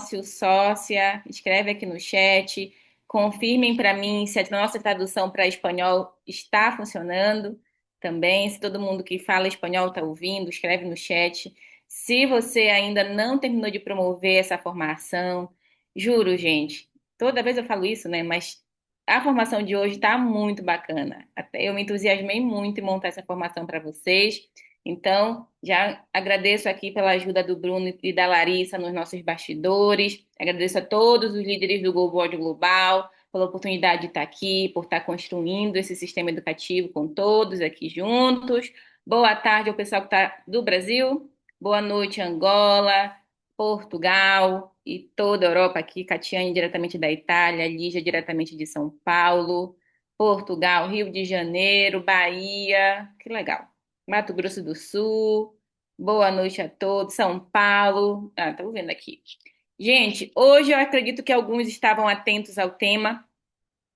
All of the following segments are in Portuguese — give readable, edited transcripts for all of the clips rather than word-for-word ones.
sócio, sócia, escreve aqui no chat, confirmem para mim se a nossa tradução para espanhol está funcionando também, se todo mundo que fala espanhol está ouvindo, escreve no chat. Se você ainda não terminou de promover essa formação, juro, gente, toda vez eu falo isso, né? Mas a formação de hoje está muito bacana. Até eu me entusiasmei muito em montar essa formação para vocês. Então, já agradeço aqui pela ajuda do Bruno e da Larissa nos nossos bastidores. Agradeço a todos os líderes do Go Board Global pela oportunidade de estar aqui, por estar construindo esse sistema educativo com todos aqui juntos. Boa tarde ao pessoal que está do Brasil. Boa noite, Angola, Portugal e toda a Europa aqui. Catiane, diretamente da Itália, Lígia, diretamente de São Paulo, Portugal, Rio de Janeiro, Bahia. Que legal. Mato Grosso do Sul. Boa noite a todos. São Paulo. Ah, estou vendo aqui. Gente, hoje eu acredito que alguns estavam atentos ao tema,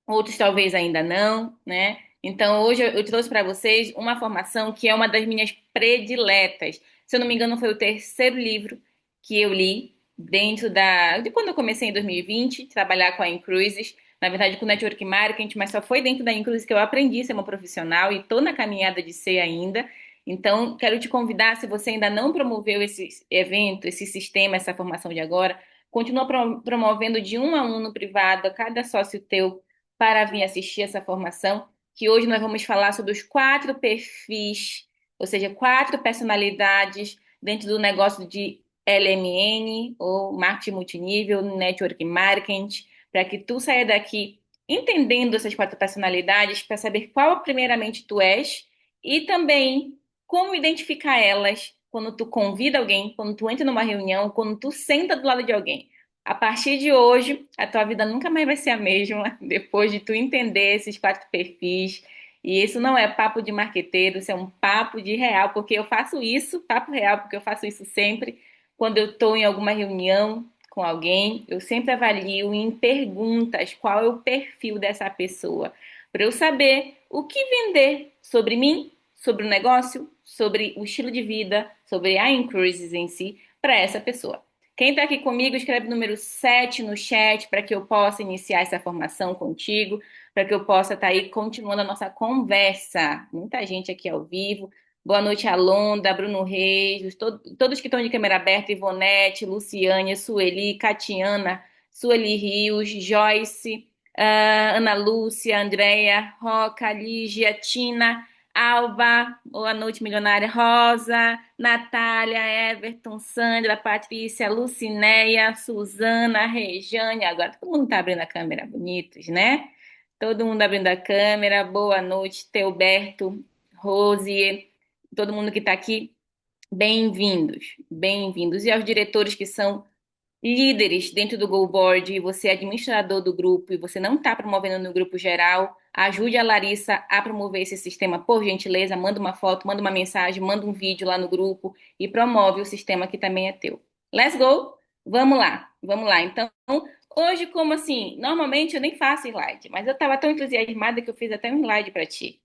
outros talvez ainda não, né? Então, hoje eu trouxe para vocês uma formação que é uma das minhas prediletas. Se eu não me engano, foi o terceiro livro que eu li de quando eu comecei em 2020 trabalhar com a Incruises, na verdade com Network Marketing, mas só foi dentro da Incruises que eu aprendi a ser uma profissional e estou na caminhada de ser ainda. Então, quero te convidar, se você ainda não promoveu esse evento, esse sistema, essa formação de agora, continua promovendo de um a um no privado, a cada sócio teu para vir assistir essa formação, que hoje nós vamos falar sobre os 4 perfis, ou seja, 4 personalidades dentro do negócio de LMN, ou marketing multinível, network marketing, para que tu saia daqui entendendo essas 4 personalidades, para saber qual primeiramente tu és, e também como identificar elas quando tu convida alguém, quando tu entra numa reunião, quando tu senta do lado de alguém. A partir de hoje, a tua vida nunca mais vai ser a mesma, depois de tu entender esses 4 perfis. E isso não é papo de marqueteiro, isso é um papo de real, porque eu faço isso, papo real, porque eu faço isso sempre. Quando eu estou em alguma reunião com alguém, eu sempre avalio em perguntas qual é o perfil dessa pessoa, para eu saber o que vender sobre mim, sobre o negócio, sobre o estilo de vida, sobre a Incruises em si, para essa pessoa. Quem está aqui comigo, escreve o número 7 no chat para que eu possa iniciar essa formação contigo, para que eu possa estar aí continuando a nossa conversa. Muita gente aqui ao vivo. Boa noite, Alonda, Bruno Reis, todos que estão de câmera aberta, Ivonete, Luciane, Sueli, Catiana, Sueli Rios, Joyce, Ana Lúcia, Andréia, Roca, Lígia, Tina, Alba, boa noite, milionária, Rosa, Natália, Everton, Sandra, Patrícia, Lucinéia, Suzana, Rejane. Agora todo mundo está abrindo a câmera, bonitos, né? Todo mundo abrindo a câmera. Boa noite, Teoberto, Rose, todo mundo que está aqui. Bem-vindos, bem-vindos. E aos diretores que são líderes dentro do Go Board, e você é administrador do grupo e você não está promovendo no grupo geral, ajude a Larissa a promover esse sistema, por gentileza. Manda uma foto, manda uma mensagem, manda um vídeo lá no grupo e promove o sistema que também é teu. Let's go? Vamos lá, vamos lá. Então, hoje, como assim? Normalmente eu nem faço slide, mas eu estava tão entusiasmada que eu fiz até um slide para ti.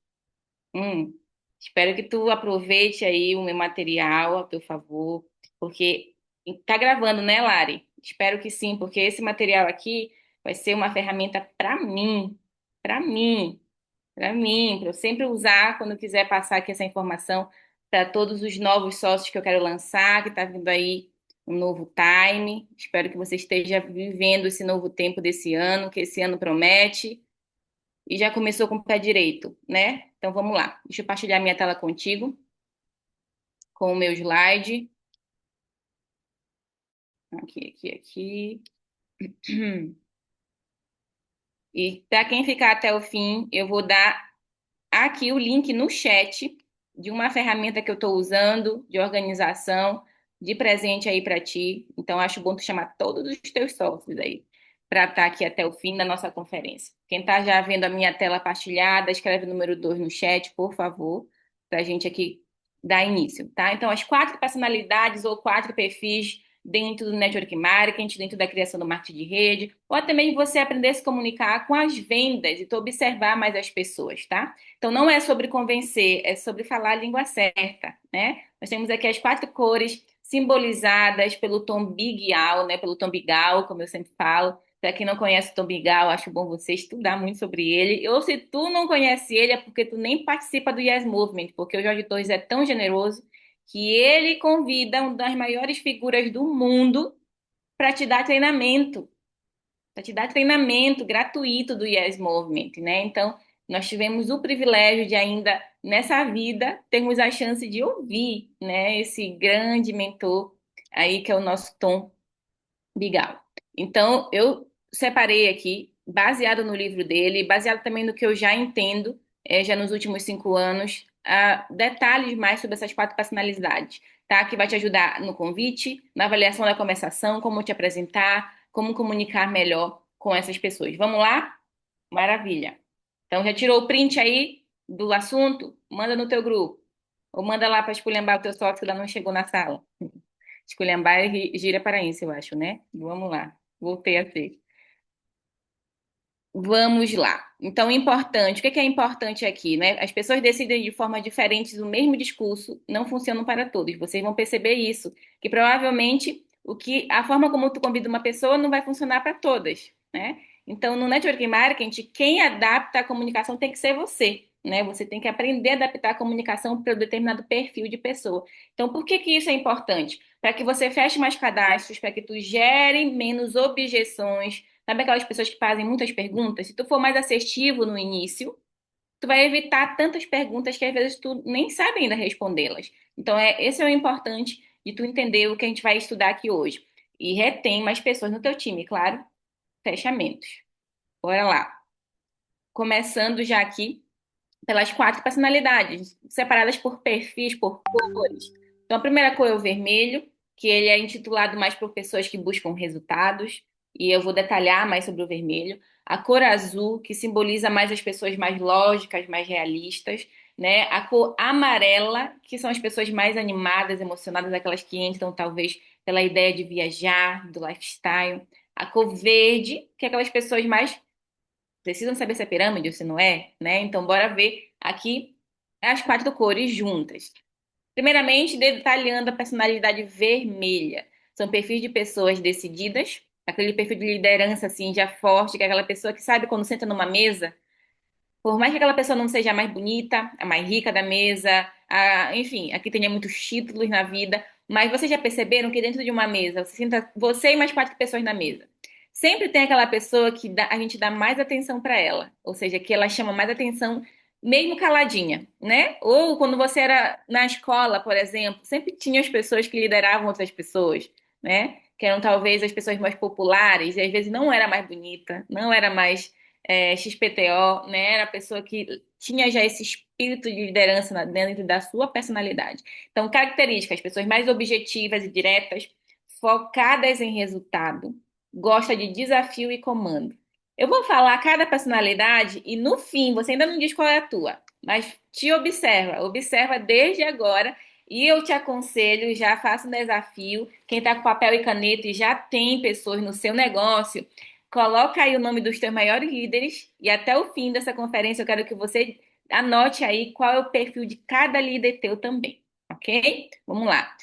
Hum, espero que tu aproveite aí o meu material a teu favor, porque tá gravando, né, Lari? Espero que sim, porque esse material aqui vai ser uma ferramenta para mim, para mim, para eu sempre usar quando eu quiser passar aqui essa informação para todos os novos sócios que eu quero lançar, que tá vindo aí um novo time. Espero que você esteja vivendo esse novo tempo desse ano, que esse ano promete e já começou com o pé direito, né? Então vamos lá. Deixa eu partilhar minha tela contigo, com o meu slide. Aqui. E para quem ficar até o fim, eu vou dar aqui o link no chat de uma ferramenta que eu estou usando de organização, de presente aí para ti. Então acho bom tu chamar todos os teus sócios aí para estar aqui até o fim da nossa conferência. Quem está já vendo a minha tela partilhada, escreve o número 2 no chat, por favor, para a gente aqui dar início, tá? Então, as 4 personalidades ou 4 perfis dentro do network marketing, dentro da criação do marketing de rede, ou até mesmo você aprender a se comunicar com as vendas e tu observar mais as pessoas, tá? Então, não é sobre convencer, é sobre falar a língua certa, né? Nós temos aqui as 4 cores, simbolizadas pelo tom bigal, né? Pelo tom bigal, como eu sempre falo. Para quem não conhece o Tom Bigal, acho bom você estudar muito sobre ele. Ou se tu não conhece ele, é porque tu nem participa do Yes Movement, porque o Jorge Torres é tão generoso que ele convida uma das maiores figuras do mundo para te dar treinamento, para te dar treinamento gratuito do Yes Movement, né? Então, nós tivemos o privilégio de ainda nessa vida termos a chance de ouvir, né, esse grande mentor aí que é o nosso Tom Bigal. Então, eu separei aqui, baseado no livro dele, baseado também no que eu já entendo, já nos últimos 5 anos, detalhes mais sobre essas 4 personalidades, tá? Que vai te ajudar no convite, na avaliação da conversação, como te apresentar, como comunicar melhor com essas pessoas. Vamos lá? Maravilha. Então, já tirou o print aí do assunto? Manda no teu grupo. Ou manda lá para esculhambar o teu sócio que ainda não chegou na sala. Esculhambar é gíria paraense, eu acho, né? Vamos lá. Voltei a ser. Vamos lá. Então, importante. O que é importante aqui, né? As pessoas decidem de forma diferente o mesmo discurso, não funcionam para todos. Vocês vão perceber isso, que provavelmente a forma como tu convida uma pessoa não vai funcionar para todas, né? Então, no network marketing, quem adapta a comunicação tem que ser você, né? Você tem que aprender a adaptar a comunicação para um determinado perfil de pessoa. Então, por que que isso é importante? Para que você feche mais cadastros, para que tu gere menos objeções. Sabe aquelas pessoas que fazem muitas perguntas? Se tu for mais assertivo no início, tu vai evitar tantas perguntas que às vezes tu nem sabe ainda respondê-las. Então, esse é o importante de tu entender o que a gente vai estudar aqui hoje. E retém mais pessoas no teu time, claro. Fechamentos. Bora lá. Começando já aqui pelas 4 personalidades, separadas por perfis, por cores. Então, a primeira cor é o vermelho, que ele é intitulado mais por pessoas que buscam resultados, e eu vou detalhar mais sobre o vermelho. A cor azul, que simboliza mais as pessoas mais lógicas, mais realistas, né? A cor amarela, que são as pessoas mais animadas, emocionadas, aquelas que entram talvez pela ideia de viajar, do lifestyle. A cor verde, que é aquelas pessoas mais precisam saber se é pirâmide ou se não é, né? Então, bora ver aqui as 4 cores juntas. Primeiramente, detalhando a personalidade vermelha. São perfis de pessoas decididas, aquele perfil de liderança assim já forte, que é aquela pessoa que sabe quando senta numa mesa, por mais que aquela pessoa não seja a mais bonita, a mais rica da mesa, enfim, aqui tenha muitos títulos na vida, mas vocês já perceberam que dentro de uma mesa, você senta você e mais 4 pessoas na mesa. Sempre tem aquela pessoa que a gente dá mais atenção para ela, ou seja, que ela chama mais atenção, mesmo caladinha, né? Ou quando você era na escola, por exemplo, sempre tinha as pessoas que lideravam outras pessoas, né? Que eram talvez as pessoas mais populares, e às vezes não era mais bonita, não era mais XPTO, né? Era a pessoa que tinha já esse espírito de liderança dentro da sua personalidade. Então, características, pessoas mais objetivas e diretas, focadas em resultado, gosta de desafio e comando. Eu vou falar cada personalidade e no fim, você ainda não diz qual é a tua, mas te observa, observa desde agora e eu te aconselho, já faça um desafio. Quem está com papel e caneta e já tem pessoas no seu negócio, coloca aí o nome dos teus maiores líderes e até o fim dessa conferência eu quero que você anote aí qual é o perfil de cada líder teu também, ok? Vamos lá.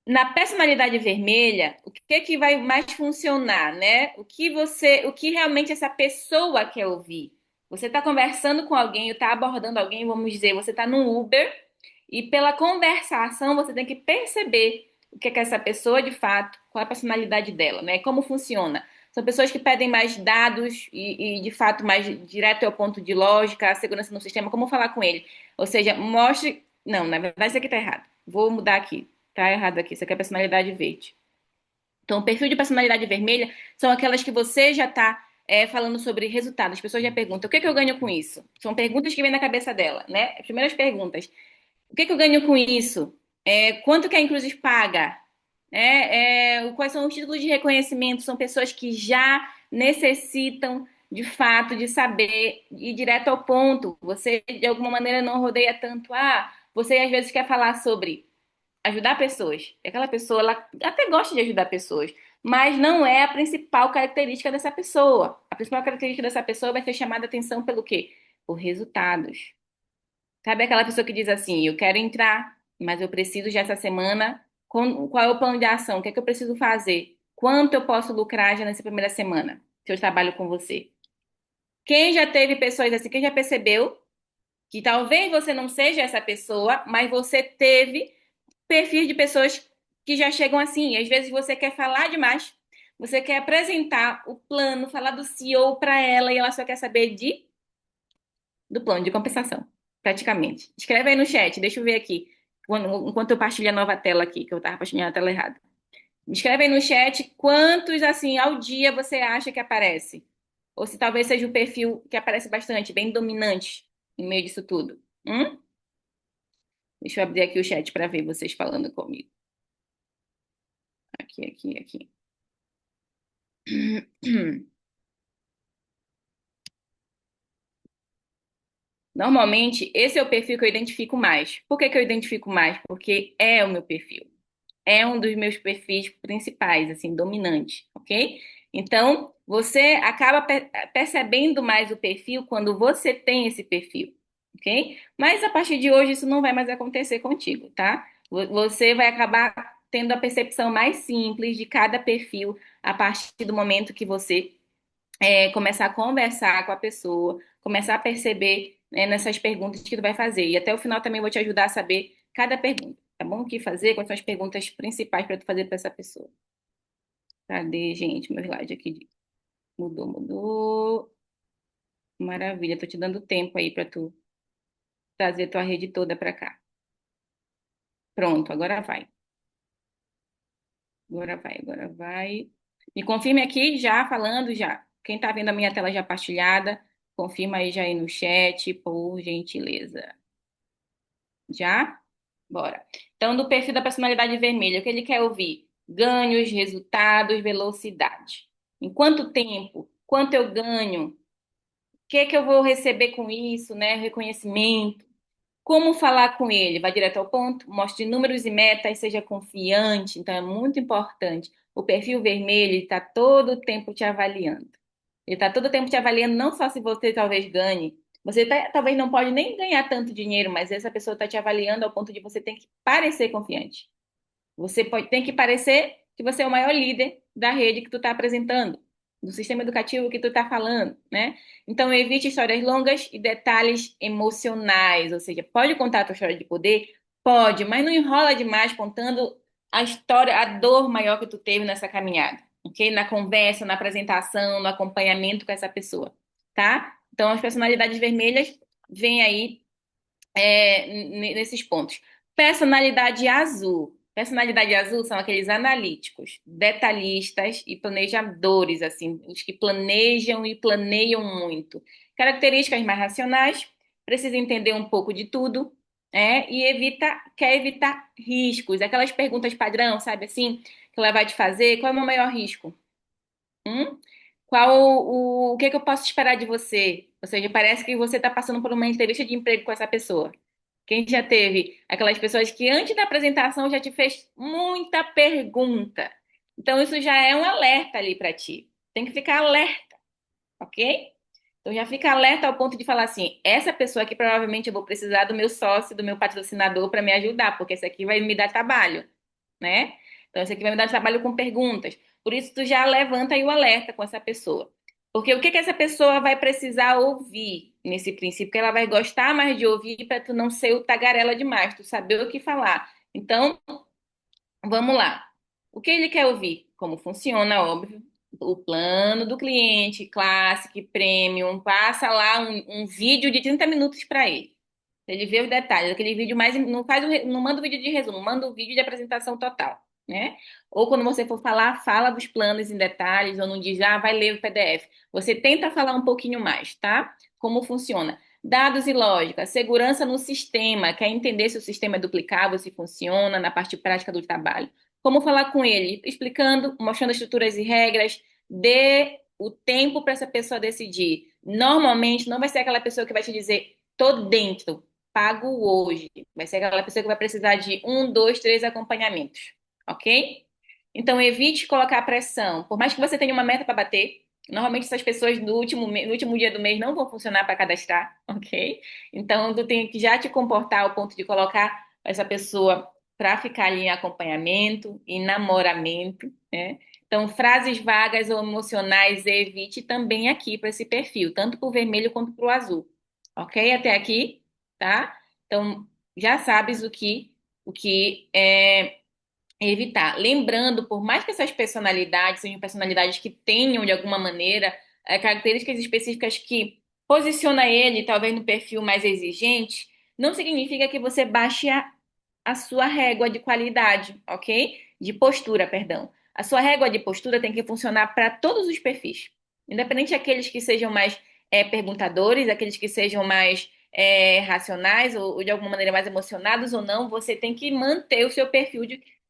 Na personalidade vermelha, o que é que vai mais funcionar, né? O que realmente essa pessoa quer ouvir? Você está conversando com alguém, está abordando alguém, vamos dizer, você está num Uber e pela conversação você tem que perceber o que é que essa pessoa de fato, qual é a personalidade dela, né? Como funciona? São pessoas que pedem mais dados de fato mais direto ao ponto de lógica, a segurança no sistema, como falar com ele. Ou seja, mostre. Não, na verdade isso aqui está errado. Vou mudar aqui. Tá errado aqui, isso aqui é personalidade verde. Então, o perfil de personalidade vermelha são aquelas que você já está falando sobre resultados. As pessoas já perguntam: o que é que eu ganho com isso? São perguntas que vêm na cabeça dela, né? As primeiras perguntas: o que é que eu ganho com isso? Quanto que a Inclusive paga? Quais são os títulos de reconhecimento? São pessoas que já necessitam, de fato, de saber ir direto ao ponto. Você, de alguma maneira, não rodeia tanto. Você às vezes quer falar sobre ajudar pessoas. E aquela pessoa, ela até gosta de ajudar pessoas, mas não é a principal característica dessa pessoa. A principal característica dessa pessoa vai ser chamada a atenção pelo quê? Por resultados. Sabe aquela pessoa que diz assim, eu quero entrar, mas eu preciso já essa semana Qual é o plano de ação? O que é que eu preciso fazer? Quanto eu posso lucrar já nessa primeira semana, se eu trabalho com você? Quem já teve pessoas assim, quem já percebeu que talvez você não seja essa pessoa, mas você teve perfis de pessoas que já chegam assim. E às vezes você quer falar demais, você quer apresentar o plano, falar do CEO para ela e ela só quer saber do plano de compensação, praticamente. Escreve aí no chat, deixa eu ver aqui, enquanto eu partilho a nova tela aqui, que eu estava partilhando a tela errada. Escreve aí no chat quantos, assim, ao dia você acha que aparece. Ou se talvez seja o perfil que aparece bastante, bem dominante no meio disso tudo. Hum? Deixa eu abrir aqui o chat para ver vocês falando comigo. Aqui, aqui, aqui. Normalmente, esse é o perfil que eu identifico mais. Por que que eu identifico mais? Porque é o meu perfil. É um dos meus perfis principais, assim, dominante, ok? Então, você acaba percebendo mais o perfil quando você tem esse perfil, ok? Mas a partir de hoje isso não vai mais acontecer contigo, tá? Você vai acabar tendo a percepção mais simples de cada perfil a partir do momento que você começar a conversar com a pessoa, começar a perceber, né, nessas perguntas que tu vai fazer. E até o final também vou te ajudar a saber cada pergunta, tá bom? O que fazer, quais são as perguntas principais para tu fazer para essa pessoa. Cadê, gente? Meu slide aqui. Mudou, mudou. Maravilha, tô te dando tempo aí para tu trazer tua rede toda para cá. Pronto, agora vai. Agora vai, agora vai. Me confirme aqui já falando já. Quem tá vendo a minha tela já partilhada, confirma aí já aí no chat, por gentileza. Já? Bora. Então, do perfil da personalidade vermelha, o que ele quer ouvir? Ganhos, resultados, velocidade. Em quanto tempo? Quanto eu ganho? O que é que eu vou receber com isso, né? Reconhecimento. Como falar com ele? Vai direto ao ponto, mostre números e metas, seja confiante. Então, é muito importante. O perfil vermelho, ele está todo o tempo te avaliando. Ele está todo o tempo te avaliando, não só se você talvez ganhe. Você talvez não pode nem ganhar tanto dinheiro, mas essa pessoa está te avaliando ao ponto de você ter que parecer confiante. Você pode, tem que parecer que você é o maior líder da rede que tu está apresentando, do sistema educativo que tu está falando, né? Então, evite histórias longas e detalhes emocionais, ou seja, pode contar a tua história de poder? Pode, mas não enrola demais contando a história, a dor maior que tu teve nessa caminhada, ok? Na conversa, na apresentação, no acompanhamento com essa pessoa, tá? Então, as personalidades vermelhas vêm aí nesses pontos. Personalidade azul. Personalidade azul são aqueles analíticos, detalhistas e planejadores, assim, os que planejam e planeiam muito. Características mais racionais, precisa entender um pouco de tudo, e quer evitar riscos. Aquelas perguntas padrão, sabe assim, que ela vai te fazer, qual é o meu maior risco? Hum? O que é que eu posso esperar de você? Ou seja, parece que você está passando por uma entrevista de emprego com essa pessoa. Quem já teve aquelas pessoas que antes da apresentação já te fez muita pergunta. Então, isso já é um alerta ali para ti. Tem que ficar alerta, ok? Então, já fica alerta ao ponto de falar assim: essa pessoa aqui provavelmente eu vou precisar do meu sócio, do meu patrocinador para me ajudar, porque esse aqui vai me dar trabalho, né? Então, esse aqui vai me dar trabalho com perguntas. Por isso, tu já levanta aí o alerta com essa pessoa. Porque o que que essa pessoa vai precisar ouvir nesse princípio? Que ela vai gostar mais de ouvir para tu não ser o tagarela demais, tu saber o que falar. Então, vamos lá. O que ele quer ouvir? Como funciona, óbvio. O plano do cliente, Classic, Premium, passa lá um vídeo de 30 minutos para ele. Ele vê os detalhes, aquele vídeo mais. Não faz não manda o vídeo de resumo, manda o vídeo de apresentação total, né? Ou quando você for falar, fala dos planos em detalhes, ou não diz, vai ler o PDF. Você tenta falar um pouquinho mais, tá? Como funciona. Dados e lógica, segurança no sistema, quer entender se o sistema é duplicável, se funciona na parte prática do trabalho. Como falar com ele? Explicando, mostrando estruturas e regras, dê o tempo para essa pessoa decidir. Normalmente, não vai ser aquela pessoa que vai te dizer, tô dentro, pago hoje. Vai ser aquela pessoa que vai precisar de um, dois, três acompanhamentos, ok? Então, evite colocar pressão. Por mais que você tenha uma meta para bater, normalmente essas pessoas no último dia do mês não vão funcionar para cadastrar, ok? Então, tu tem que já te comportar ao ponto de colocar essa pessoa para ficar ali em acompanhamento, em namoramento, né? Então, frases vagas ou emocionais evite também aqui para esse perfil, tanto para o vermelho quanto para o azul. Ok? Até aqui, tá? Então, já sabes o que evitar. Lembrando, por mais que essas personalidades sejam personalidades que tenham, de alguma maneira, características específicas que posiciona ele, talvez, no perfil mais exigente, não significa que você baixe a sua régua de qualidade, ok? De postura, perdão. A sua régua de postura tem que funcionar para todos os perfis. Independente daqueles que sejam mais perguntadores, aqueles que sejam mais racionais ou de alguma maneira mais emocionados ou não, você tem que manter o seu perfil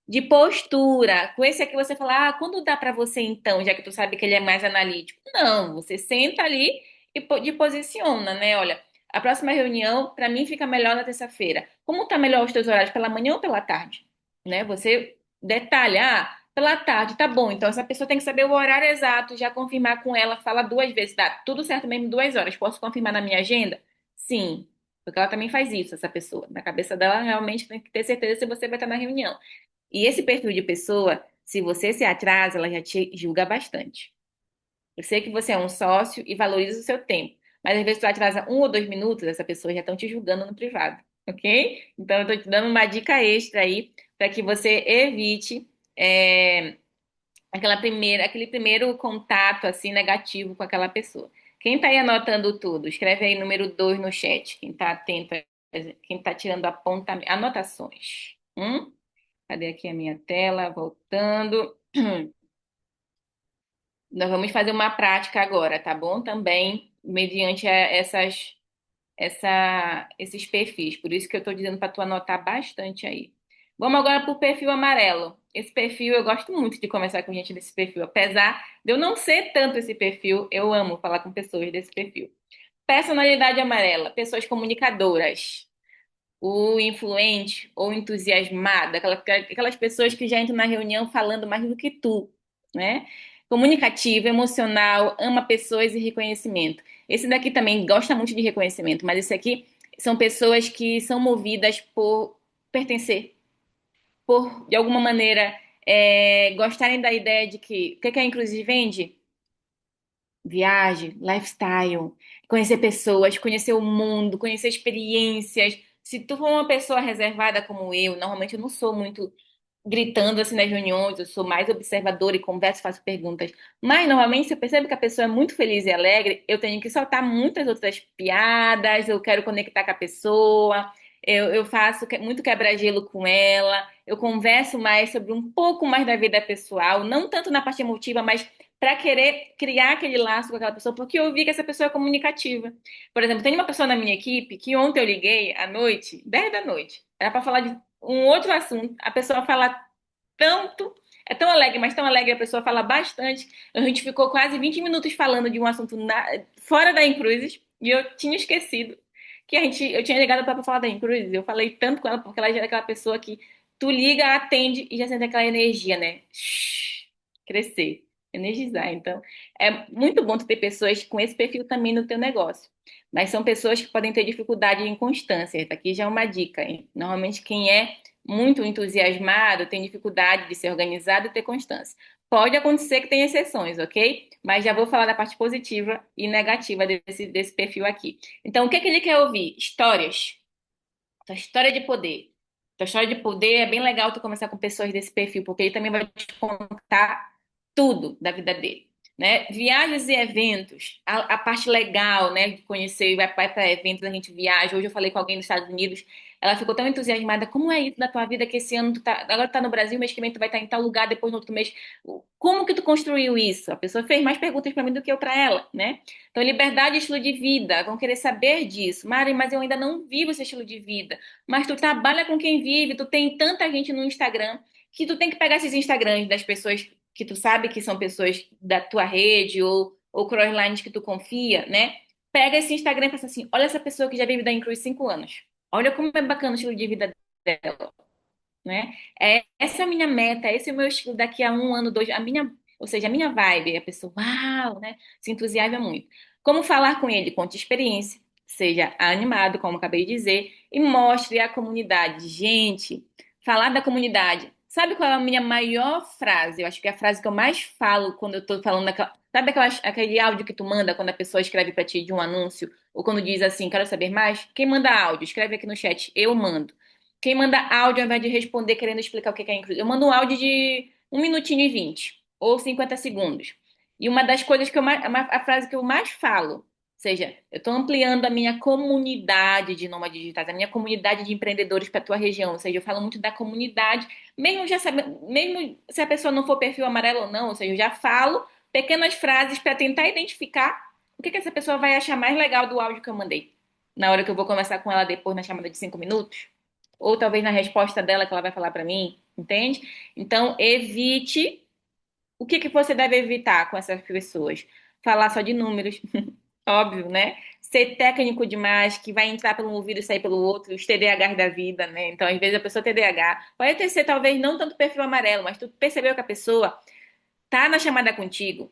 de postura. Com esse aqui você fala, quando dá pra você então, já que tu sabe que ele é mais analítico? Não, você senta ali e de posiciona, né? Olha, a próxima reunião pra mim fica melhor na terça-feira. Como tá melhor os teus horários, pela manhã ou pela tarde? Né? Você detalha, pela tarde, tá bom. Então essa pessoa tem que saber o horário exato, já confirmar com ela, fala 2 vezes, tá? Tudo certo mesmo, 2 horas. Posso confirmar na minha agenda? Sim. Porque ela também faz isso, essa pessoa. Na cabeça dela, realmente tem que ter certeza se você vai estar na reunião. E esse perfil de pessoa, se você se atrasa, ela já te julga bastante. Eu sei que você é um sócio e valoriza o seu tempo, mas às vezes tu atrasa 1 ou 2 minutos, essa pessoa já estão te julgando no privado, ok? Então eu tô te dando uma dica extra aí para que você evite aquele primeiro contato assim negativo com aquela pessoa. Quem tá aí anotando tudo, escreve aí número 2 no chat. Quem tá atento, quem tá tirando anotações. Cadê aqui a minha tela? Voltando. Nós vamos fazer uma prática agora, tá bom? Também mediante esses perfis. Por isso que eu estou dizendo para tu anotar bastante aí. Vamos agora para o perfil amarelo. Esse perfil, eu gosto muito de conversar com gente desse perfil. Apesar de eu não ser tanto esse perfil, eu amo falar com pessoas desse perfil. Personalidade amarela, pessoas comunicadoras. O influente ou entusiasmado, aquelas pessoas que já entram na reunião falando mais do que tu, né? Comunicativo, emocional, ama pessoas e reconhecimento. Esse daqui também gosta muito de reconhecimento, mas esse aqui são pessoas que são movidas por pertencer, por, de alguma maneira, gostarem da ideia de que o que a Inclusive vende? Viagem, lifestyle, conhecer pessoas, conhecer o mundo, conhecer experiências. Se tu for uma pessoa reservada como eu, normalmente eu não sou muito gritando assim nas reuniões, eu sou mais observadora e converso, faço perguntas. Mas normalmente, se eu percebo que a pessoa é muito feliz e alegre, eu tenho que soltar muitas outras piadas, eu quero conectar com a pessoa, eu faço muito quebra-gelo com ela, eu converso mais sobre um pouco mais da vida pessoal, não tanto na parte emotiva, mas para querer criar aquele laço com aquela pessoa, porque eu vi que essa pessoa é comunicativa. Por exemplo, tem uma pessoa na minha equipe que ontem eu liguei à noite, 10 da noite, era para falar de um outro assunto. A pessoa fala tanto, é tão alegre, mas tão alegre, a pessoa fala bastante. A gente ficou quase 20 minutos falando de um assunto fora da Incruzes, e eu tinha esquecido que eu tinha ligado para falar da Incruzes. Eu falei tanto com ela, porque ela já é aquela pessoa que tu liga, atende e já sente aquela energia, né? Crescer, energizar. Então, é muito bom tu ter pessoas com esse perfil também no teu negócio. Mas são pessoas que podem ter dificuldade em constância. Aqui já é uma dica, hein? Normalmente, quem é muito entusiasmado tem dificuldade de ser organizado e ter constância. Pode acontecer que tenha exceções, ok? Mas já vou falar da parte positiva e negativa desse perfil aqui. Então, o que é que ele quer ouvir? Histórias. Tua história de poder. Tua história de poder é bem legal tu começar com pessoas desse perfil, porque ele também vai te contar tudo da vida dele, né? Viagens e eventos, a parte legal, né, de conhecer, vai para eventos, a gente viaja. Hoje eu falei com alguém dos Estados Unidos, ela ficou tão entusiasmada, como é isso na tua vida que esse ano agora tu tá no Brasil, mês que vem tu vai estar em tal lugar, depois no outro mês. Como que tu construiu isso? A pessoa fez mais perguntas para mim do que eu para ela, né? Então, liberdade e estilo de vida, vão querer saber disso. Mari, mas eu ainda não vivo esse estilo de vida. Mas tu trabalha com quem vive, tu tem tanta gente no Instagram que tu tem que pegar esses Instagrams das pessoas que tu sabe que são pessoas da tua rede ou crosslines que tu confia, né? Pega esse Instagram e pensa assim, olha essa pessoa que já vive da Incruz 5 anos. Olha como é bacana o estilo de vida dela, né? Essa é a minha meta, esse é o meu estilo daqui a 1 ano, 2, ou seja, a minha vibe, a pessoa, uau, né? Se entusiasma muito. Como falar com ele? Conte experiência, seja animado, como eu acabei de dizer, e mostre à comunidade, gente, Falar da comunidade. Sabe qual é a minha maior frase? Eu acho que é a frase que eu mais falo quando eu tô falando daquela. Sabe aquele áudio que tu manda quando a pessoa escreve pra ti de um anúncio? Ou quando diz assim, quero saber mais? Quem manda áudio? Escreve aqui no chat, eu mando. Quem manda áudio ao invés de responder querendo explicar o que é inclusão? Eu mando um áudio de 1 minutinho e 20, ou 50 segundos. E uma das coisas que eu mais, a frase que eu mais falo, ou seja, eu estou ampliando a minha comunidade de nômades digitais, a minha comunidade de empreendedores para a tua região. Ou seja, eu falo muito da comunidade, mesmo já sabendo, mesmo se a pessoa não for perfil amarelo ou não, ou seja, eu já falo pequenas frases para tentar identificar o que que essa pessoa vai achar mais legal do áudio que eu mandei. Na hora que eu vou conversar com ela depois na chamada de 5 minutos, ou talvez na resposta dela que ela vai falar para mim, entende? Então, evite. O que que você deve evitar com essas pessoas? Falar só de números, óbvio, né? Ser técnico demais, que vai entrar pelo um ouvido e sair pelo outro, os TDAHs da vida, né? Então, às vezes, a pessoa TDAH pode ter ser talvez não tanto perfil amarelo, mas tu percebeu que a pessoa tá na chamada contigo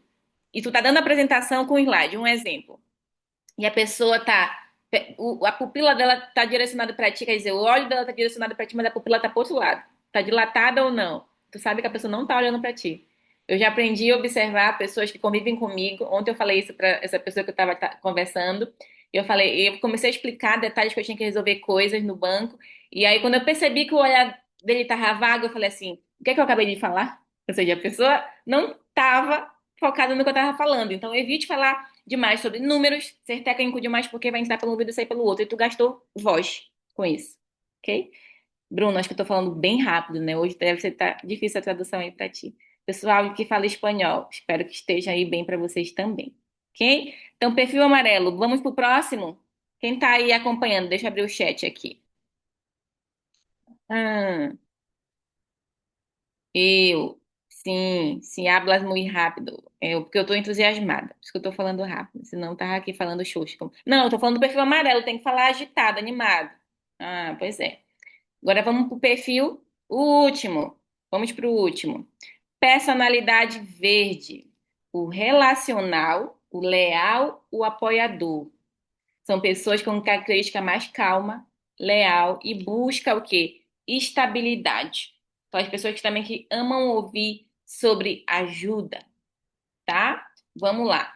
e tu tá dando a apresentação com o slide, um exemplo. E a pessoa tá. A pupila dela tá direcionada para ti, quer dizer, o olho dela tá direcionado para ti, mas a pupila tá pro outro lado. Tá dilatada ou não? Tu sabe que a pessoa não tá olhando para ti. Eu já aprendi a observar pessoas que convivem comigo. Ontem eu falei isso para essa pessoa que eu estava conversando. Eu falei, eu comecei a explicar detalhes que eu tinha que resolver coisas no banco. E aí, quando eu percebi que o olhar dele tava vago, eu falei assim: o que é que eu acabei de falar? Ou seja, a pessoa não estava focada no que eu estava falando. Então, evite falar demais sobre números, ser técnico demais porque vai entrar pelo ouvido e sair pelo outro. E tu gastou voz com isso, ok? Bruno, acho que eu tô falando bem rápido, né? Hoje deve ser difícil a tradução aí pra ti. Pessoal que fala espanhol, espero que esteja aí bem pra vocês também, ok? Então, perfil amarelo, vamos pro próximo? Quem tá aí acompanhando? Deixa eu abrir o chat aqui. Ah, eu, sim, sim, hablas muito rápido. Porque eu tô entusiasmada, por isso que eu tô falando rápido, senão eu tava aqui falando xoxo. Não, eu tô falando do perfil amarelo, tem que falar agitado, animado. Ah, pois é. Agora vamos pro perfil, o último. Vamos pro último. Personalidade verde. O relacional, o leal, o apoiador. São pessoas com característica mais calma, leal e busca o quê? Estabilidade. São as pessoas que também que amam ouvir sobre ajuda, tá? Vamos lá.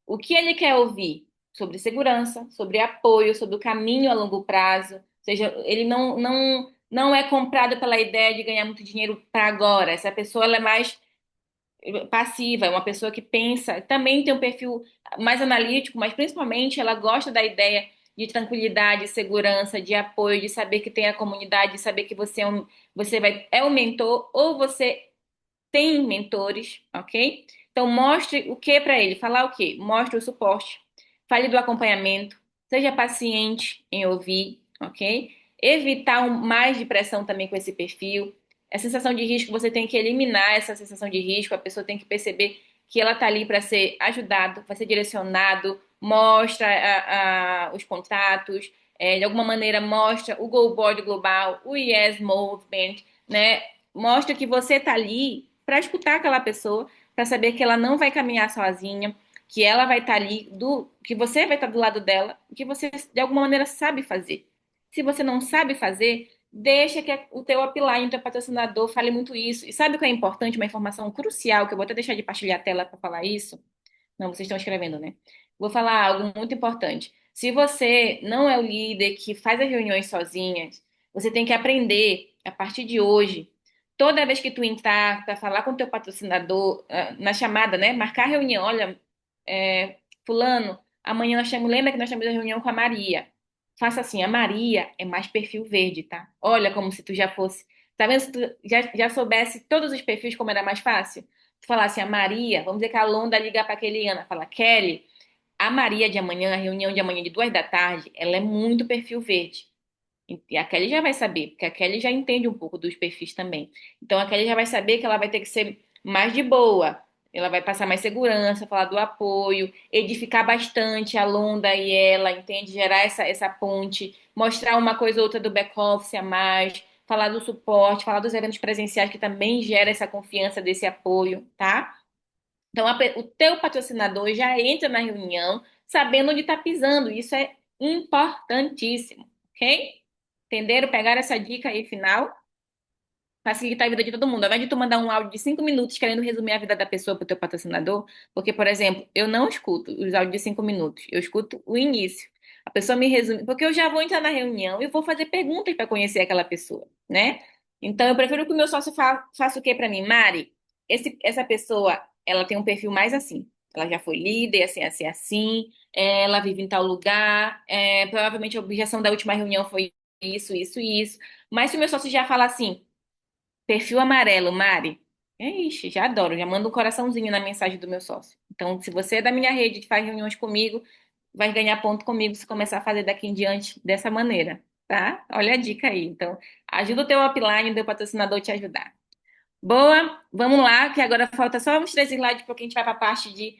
O que ele quer ouvir? Sobre segurança, sobre apoio, sobre o caminho a longo prazo. Ou seja, ele não é comprado pela ideia de ganhar muito dinheiro para agora. Essa pessoa ela é mais passiva, é uma pessoa que pensa, também tem um perfil mais analítico, mas principalmente ela gosta da ideia de tranquilidade, segurança, de apoio, de saber que tem a comunidade, de saber que é um mentor ou você tem mentores, ok? Então mostre o que para ele, falar o quê? Mostre o suporte, fale do acompanhamento, seja paciente em ouvir, ok? Evitar mais de pressão também com esse perfil. A sensação de risco, você tem que eliminar essa sensação de risco, a pessoa tem que perceber que ela está ali para ser ajudado, vai ser direcionado, mostra os contatos, de alguma maneira mostra o Go Board Global, o Yes Movement, né? Mostra que você está ali para escutar aquela pessoa, para saber que ela não vai caminhar sozinha, que ela vai estar ali, que você vai estar do lado dela, que você de alguma maneira sabe fazer. Se você não sabe fazer, deixa que o teu upline, o teu patrocinador fale muito isso. E sabe o que é importante? Uma informação crucial, que eu vou até deixar de partilhar a tela para falar isso. Não, vocês estão escrevendo, né? Vou falar algo muito importante. Se você não é o líder que faz as reuniões sozinhas, você tem que aprender a partir de hoje. Toda vez que tu entrar para falar com o teu patrocinador, na chamada, né? Marcar a reunião. Olha, fulano, amanhã lembra que nós temos a reunião com a Maria. Faça assim, a Maria é mais perfil verde, tá? Olha como se tu já fosse. Tá vendo se tu já soubesse todos os perfis como era mais fácil? Tu falar assim, a Maria, vamos dizer que a Londa liga pra Keliana, fala, Kelly, a Maria de amanhã, a reunião de amanhã de 2 da tarde, ela é muito perfil verde. E a Kelly já vai saber, porque a Kelly já entende um pouco dos perfis também. Então a Kelly já vai saber que ela vai ter que ser mais de boa. Ela vai passar mais segurança, falar do apoio, edificar bastante a Londa e ela, entende? Gerar essa ponte, mostrar uma coisa ou outra do back-office a mais, falar do suporte, falar dos eventos presenciais que também gera essa confiança desse apoio, tá? Então o teu patrocinador já entra na reunião sabendo onde está pisando. Isso é importantíssimo, ok? Entenderam? Pegaram essa dica aí final? Facilitar a vida de todo mundo. Ao invés de tu mandar um áudio de 5 minutos querendo resumir a vida da pessoa pro teu patrocinador, porque, por exemplo, eu não escuto os áudios de 5 minutos, eu escuto o início. A pessoa me resume, porque eu já vou entrar na reunião e vou fazer perguntas para conhecer aquela pessoa, né? Então, eu prefiro que o meu sócio faça o quê para mim? Mari, essa pessoa, ela tem um perfil mais assim. Ela já foi líder, assim, assim, assim. Ela vive em tal lugar. Provavelmente a objeção da última reunião foi isso, isso. Mas se o meu sócio já fala assim, perfil amarelo, Mari. Ixi, já adoro, já mando um coraçãozinho na mensagem do meu sócio. Então, se você é da minha rede que faz reuniões comigo, vai ganhar ponto comigo se começar a fazer daqui em diante dessa maneira, tá? Olha a dica aí. Então, ajuda o teu upline, o teu patrocinador te ajudar. Boa, vamos lá, que agora falta só uns 3 slides porque a gente vai para a parte de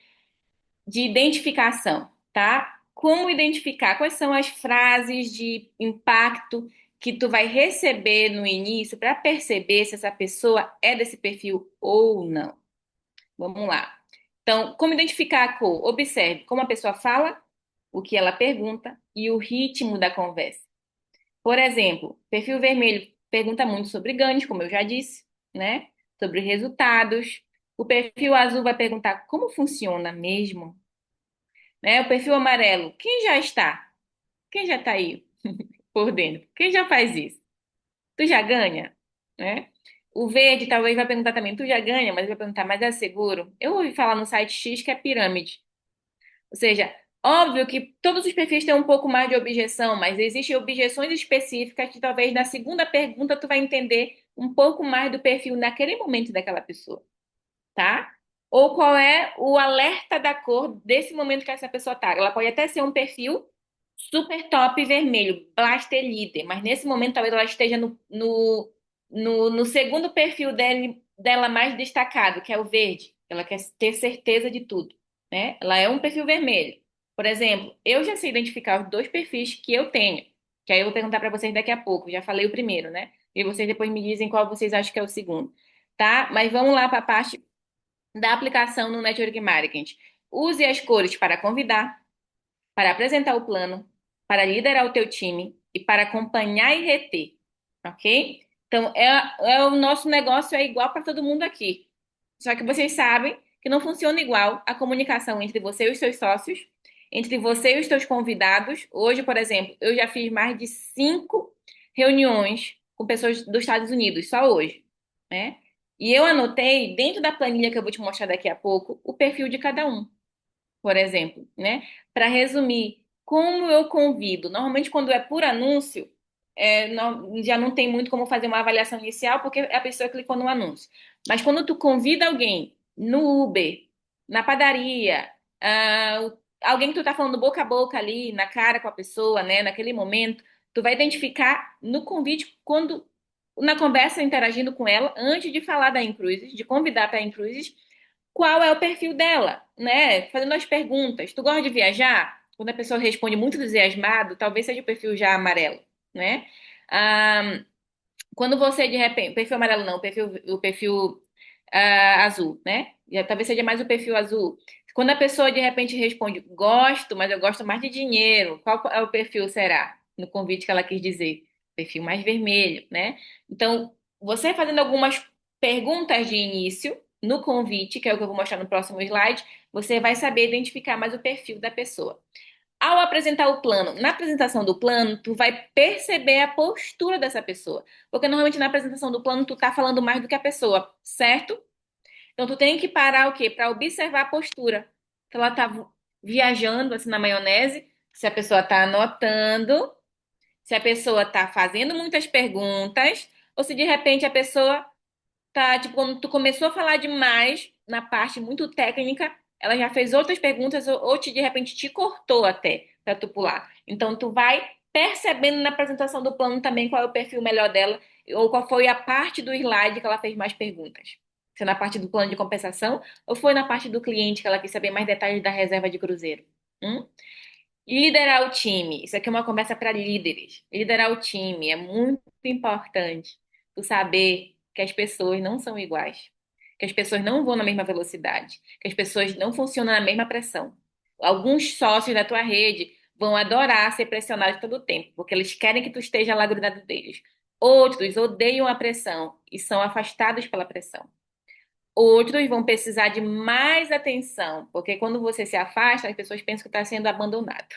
identificação, tá? Como identificar? Quais são as frases de impacto que tu vai receber no início para perceber se essa pessoa é desse perfil ou não? Vamos lá. Então, como identificar a cor? Observe como a pessoa fala, o que ela pergunta e o ritmo da conversa. Por exemplo, perfil vermelho pergunta muito sobre ganhos, como eu já disse, né? Sobre resultados. O perfil azul vai perguntar como funciona mesmo, né? O perfil amarelo, quem já está? Quem já está aí por dentro? Quem já faz isso? Tu já ganha? Né? O verde talvez vai perguntar também, tu já ganha, mas vai perguntar, mas é seguro? Eu ouvi falar no site X que é pirâmide. Ou seja, óbvio que todos os perfis têm um pouco mais de objeção, mas existem objeções específicas que talvez na segunda pergunta tu vai entender um pouco mais do perfil naquele momento daquela pessoa, tá? Ou qual é o alerta da cor desse momento que essa pessoa tá. Ela pode até ser um perfil super top vermelho, Blaster líder, mas nesse momento talvez ela esteja no segundo perfil dela mais destacado, que é o verde. Ela quer ter certeza de tudo, né? Ela é um perfil vermelho. Por exemplo, eu já sei identificar os dois perfis que eu tenho, que aí eu vou perguntar para vocês daqui a pouco. Já falei o primeiro, né? E vocês depois me dizem qual vocês acham que é o segundo, tá? Mas vamos lá para a parte da aplicação no Network Marketing. Use as cores para convidar, para apresentar o plano, para liderar o teu time e para acompanhar e reter, ok? Então, o nosso negócio é igual para todo mundo aqui. Só que vocês sabem que não funciona igual a comunicação entre você e os seus sócios, entre você e os teus convidados. Hoje, por exemplo, eu já fiz mais de 5 reuniões com pessoas dos Estados Unidos, só hoje, né? E eu anotei dentro da planilha que eu vou te mostrar daqui a pouco o perfil de cada um, por exemplo, né? Para resumir, como eu convido? Normalmente, quando é por anúncio, já não tem muito como fazer uma avaliação inicial, porque a pessoa clicou no anúncio. Mas quando tu convida alguém no Uber, na padaria, alguém que tu tá falando boca a boca ali, na cara com a pessoa, né? Naquele momento, tu vai identificar no convite, quando na conversa interagindo com ela, antes de falar da Incruises, de convidar para a Incruises, qual é o perfil dela, né? Fazendo as perguntas. Tu gosta de viajar? Quando a pessoa responde muito entusiasmado, talvez seja o perfil já amarelo, né? Ah, quando você, de repente, perfil amarelo não, o perfil azul, né? Talvez seja mais o perfil azul. Quando a pessoa, de repente, responde, gosto, mas eu gosto mais de dinheiro, qual é o perfil, será? No convite que ela quis dizer. Perfil mais vermelho, né? Então, você fazendo algumas perguntas de início no convite, que é o que eu vou mostrar no próximo slide, você vai saber identificar mais o perfil da pessoa. Ao apresentar o plano, na apresentação do plano, tu vai perceber a postura dessa pessoa. Porque normalmente na apresentação do plano tu tá falando mais do que a pessoa, certo? Então tu tem que parar o quê? Para observar a postura. Se ela tá viajando assim na maionese, se a pessoa tá anotando, se a pessoa tá fazendo muitas perguntas, ou se de repente a pessoa tá, tipo, quando tu começou a falar demais na parte muito técnica, ela já fez outras perguntas ou de repente te cortou até pra tu pular. Então tu vai percebendo na apresentação do plano também qual é o perfil melhor dela ou qual foi a parte do slide que ela fez mais perguntas. Se é na parte do plano de compensação ou foi na parte do cliente que ela quis saber mais detalhes da reserva de cruzeiro. Hum? Liderar o time. Isso aqui é uma conversa para líderes. Liderar o time é muito importante. Tu saber que as pessoas não são iguais, que as pessoas não vão na mesma velocidade, que as pessoas não funcionam na mesma pressão. Alguns sócios da tua rede vão adorar ser pressionados todo o tempo, porque eles querem que tu esteja lá grudado deles. Outros odeiam a pressão e são afastados pela pressão. Outros vão precisar de mais atenção, porque quando você se afasta, as pessoas pensam que está sendo abandonado,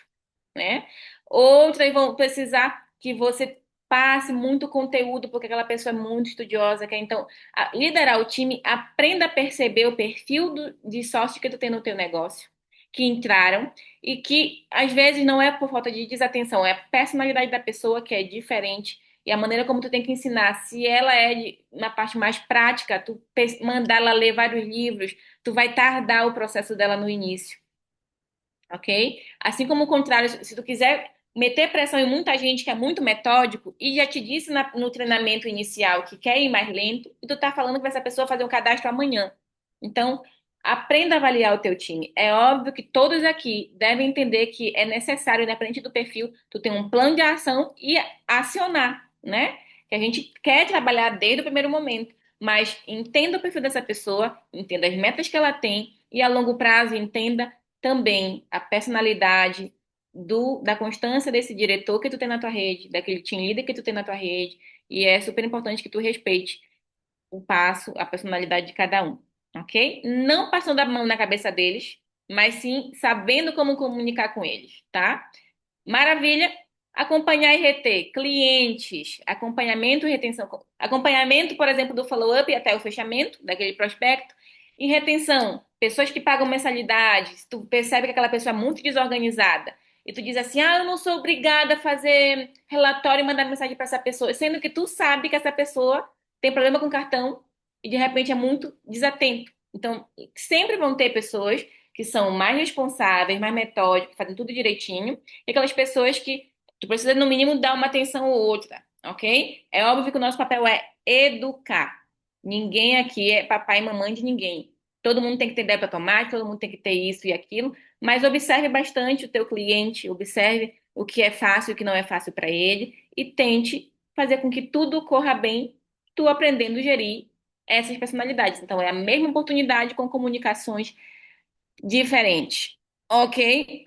né? Outras vão precisar que você passe muito conteúdo, porque aquela pessoa é muito estudiosa, quer então liderar o time, aprenda a perceber o perfil de sócio que tu tem no teu negócio, que entraram, e que às vezes não é por falta de desatenção, é a personalidade da pessoa que é diferente. E a maneira como tu tem que ensinar, se ela é na parte mais prática, tu mandar ela ler vários livros, tu vai tardar o processo dela no início, ok? Assim como o contrário, se tu quiser meter pressão em muita gente que é muito metódico e já te disse no treinamento inicial que quer ir mais lento, e tu tá falando que essa pessoa vai fazer um cadastro amanhã. Então, aprenda a avaliar o teu time. É óbvio que todos aqui devem entender que é necessário, independente do perfil, tu ter um plano de ação e acionar, né? Que a gente quer trabalhar desde o primeiro momento, mas entenda o perfil dessa pessoa, entenda as metas que ela tem e a longo prazo entenda também a personalidade da constância desse diretor que tu tem na tua rede, daquele team leader que tu tem na tua rede, e é super importante que tu respeite o passo, a personalidade de cada um, ok? Não passando a mão na cabeça deles, mas sim sabendo como comunicar com eles, tá? Maravilha. Acompanhar e reter clientes, acompanhamento e retenção. Acompanhamento, por exemplo, do follow-up até o fechamento daquele prospecto. E retenção, pessoas que pagam mensalidade. Se tu percebe que aquela pessoa é muito desorganizada e tu diz assim, eu não sou obrigada a fazer relatório e mandar mensagem para essa pessoa, sendo que tu sabe que essa pessoa tem problema com cartão e de repente é muito desatento. Então, sempre vão ter pessoas que são mais responsáveis, mais metódicas, fazem tudo direitinho, e aquelas pessoas que tu precisa, no mínimo, dar uma atenção ou outra, ok? É óbvio que o nosso papel é educar. Ninguém aqui é papai e mamãe de ninguém. Todo mundo tem que ter ideia para tomar, todo mundo tem que ter isso e aquilo, mas observe bastante o teu cliente, observe o que é fácil e o que não é fácil para ele e tente fazer com que tudo corra bem, tu aprendendo a gerir essas personalidades. Então, é a mesma oportunidade com comunicações diferentes. Ok?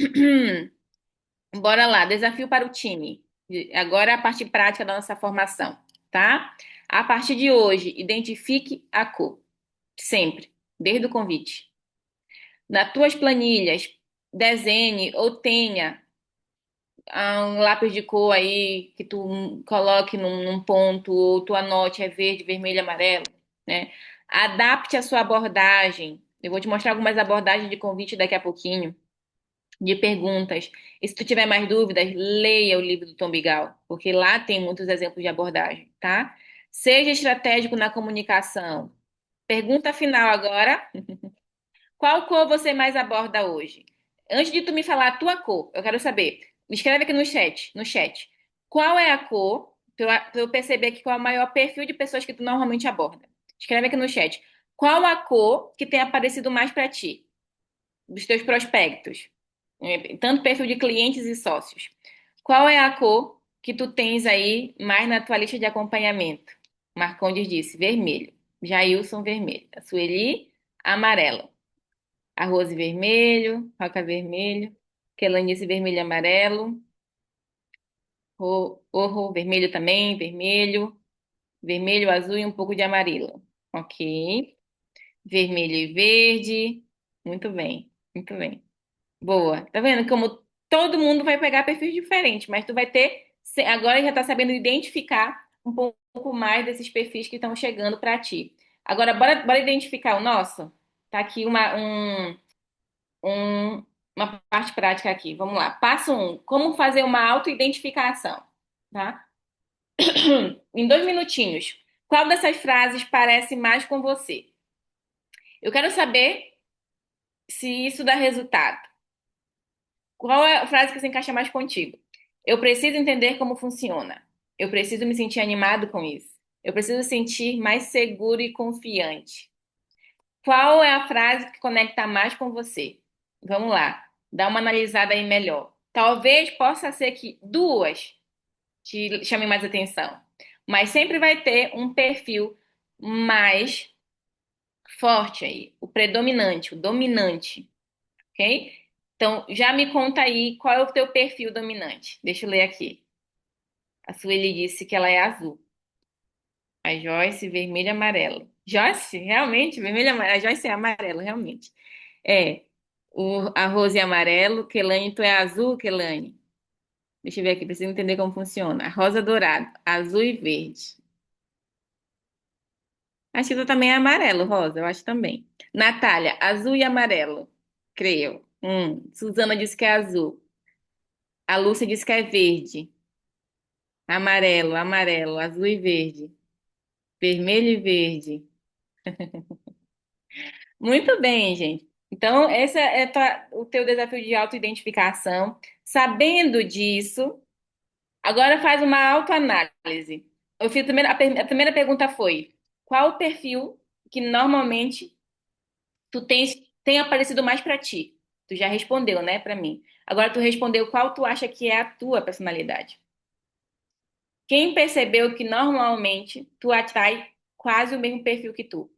Bora lá, desafio para o time. Agora é a parte prática da nossa formação, tá? A partir de hoje, identifique a cor. Sempre, desde o convite. Nas tuas planilhas, desenhe ou tenha um lápis de cor aí que tu coloque num ponto, ou tu anote é verde, vermelho, amarelo, né? Adapte a sua abordagem. Eu vou te mostrar algumas abordagens de convite daqui a pouquinho, de perguntas. E se tu tiver mais dúvidas, leia o livro do Tom Bigal, porque lá tem muitos exemplos de abordagem, tá? Seja estratégico na comunicação. Pergunta final agora. Qual cor você mais aborda hoje? Antes de tu me falar a tua cor, eu quero saber. Me escreve aqui no chat. Qual é a cor, pra eu perceber aqui qual é o maior perfil de pessoas que tu normalmente aborda. Escreve aqui no chat. Qual a cor que tem aparecido mais para ti, dos teus prospectos? Tanto perfil de clientes e sócios. Qual é a cor que tu tens aí mais na tua lista de acompanhamento? Marcondes disse, vermelho. Jailson, vermelho. A Sueli, amarelo. A Rose, vermelho. Roca, vermelho. Kelanice, vermelho e amarelo. Vermelho também, vermelho. Vermelho, azul e um pouco de amarelo. Ok. Vermelho e verde. Muito bem, muito bem. Boa. Tá vendo como todo mundo vai pegar perfis diferentes, mas tu vai ter, agora já tá sabendo identificar um pouco mais desses perfis que estão chegando para ti. Agora, bora identificar o nosso? Tá aqui uma parte prática aqui. Vamos lá. Passo um, como fazer uma autoidentificação, tá? Em 2 minutinhos. Qual dessas frases parece mais com você? Eu quero saber se isso dá resultado. Qual é a frase que se encaixa mais contigo? Eu preciso entender como funciona. Eu preciso me sentir animado com isso. Eu preciso sentir mais seguro e confiante. Qual é a frase que conecta mais com você? Vamos lá, dá uma analisada aí melhor. Talvez possa ser que duas te chamem mais atenção, mas sempre vai ter um perfil mais forte aí, o predominante, o dominante, ok? Então, já me conta aí qual é o teu perfil dominante. Deixa eu ler aqui. A Sueli disse que ela é azul. A Joyce, vermelho e amarelo. Joyce, realmente, vermelho e amarelo. A Joyce é amarelo, realmente. É. A Rose é amarelo. Kelane, tu é azul, Kelane? Deixa eu ver aqui, preciso entender como funciona. Rosa dourado, azul e verde. Acho que tu também é amarelo, Rosa, eu acho também. Natália, azul e amarelo. Creio. Suzana disse que é azul. A Lúcia disse que é verde. Amarelo, amarelo, azul e verde. Vermelho e verde. Muito bem, gente. Então, esse é o teu desafio de autoidentificação. Sabendo disso, agora faz uma autoanálise. Eu fiz a primeira pergunta foi: qual o perfil que normalmente tem aparecido mais para ti? Tu já respondeu, né, para mim. Agora tu respondeu qual tu acha que é a tua personalidade. Quem percebeu que normalmente tu atrai quase o mesmo perfil que tu?